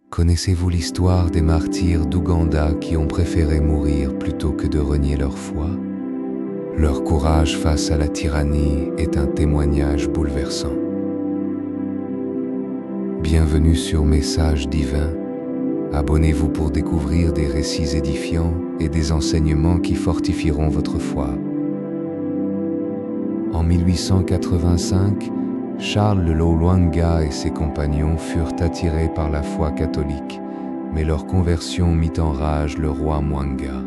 Connaissez-vous l'histoire des martyrs d'Ouganda qui ont préféré mourir plutôt que de renier leur foi? Leur courage face à la tyrannie est un témoignage bouleversant. Bienvenue sur Message divin. Abonnez-vous pour découvrir des récits édifiants et des enseignements qui fortifieront votre foi. En 1885, Charles Le Lwanga et ses compagnons furent attirés par la foi catholique, mais leur conversion mit en rage le roi Mwanga.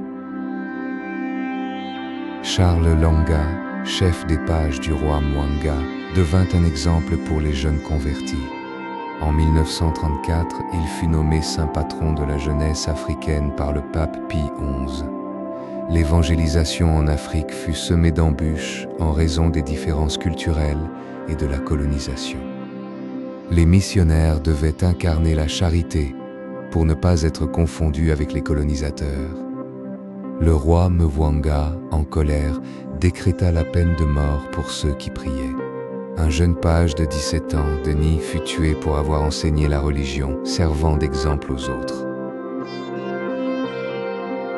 Charles Lwanga, chef des pages du roi Mwanga, devint un exemple pour les jeunes convertis. En 1934, il fut nommé saint patron de la jeunesse africaine par le pape Pie XI. L'évangélisation en Afrique fut semée d'embûches en raison des différences culturelles et de la colonisation. Les missionnaires devaient incarner la charité pour ne pas être confondus avec les colonisateurs. Le roi Mwanga, en colère, décréta la peine de mort pour ceux qui priaient. Un jeune page de 17 ans, Denis, fut tué pour avoir enseigné la religion, servant d'exemple aux autres.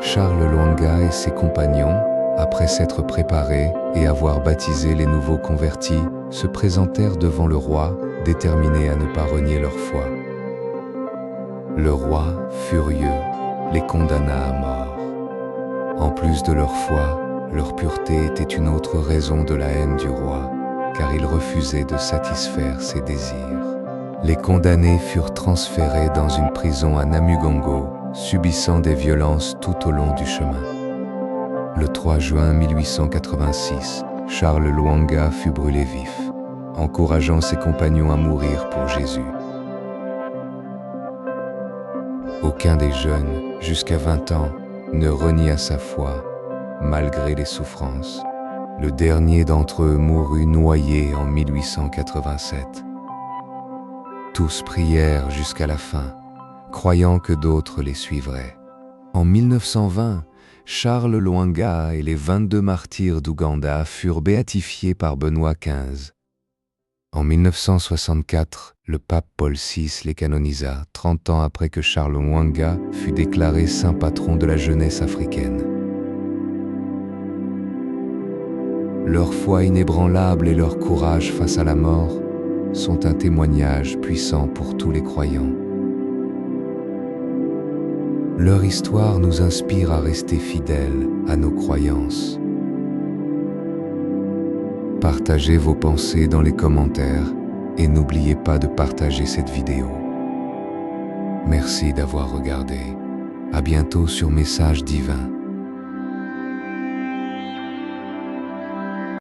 Charles Lwanga et ses compagnons, après s'être préparés et avoir baptisé les nouveaux convertis, se présentèrent devant le roi, déterminés à ne pas renier leur foi. Le roi, furieux, les condamna à mort. En plus de leur foi, leur pureté était une autre raison de la haine du roi, car il refusait de satisfaire ses désirs. Les condamnés furent transférés dans une prison à Namugongo, subissant des violences tout au long du chemin. Le 3 juin 1886, Charles Lwanga fut brûlé vif, encourageant ses compagnons à mourir pour Jésus. Aucun des jeunes, jusqu'à 20 ans, ne renia sa foi, malgré les souffrances. Le dernier d'entre eux mourut noyé en 1887. Tous prièrent jusqu'à la fin, croyant que d'autres les suivraient. En 1920, Charles Lwanga et les 22 martyrs d'Ouganda furent béatifiés par Benoît XV. En 1964, le pape Paul VI les canonisa, 30 ans après que Charles Lwanga fut déclaré saint patron de la jeunesse africaine. Leur foi inébranlable et leur courage face à la mort sont un témoignage puissant pour tous les croyants. Leur histoire nous inspire à rester fidèles à nos croyances. Partagez vos pensées dans les commentaires et n'oubliez pas de partager cette vidéo. Merci d'avoir regardé. À bientôt sur Message divin.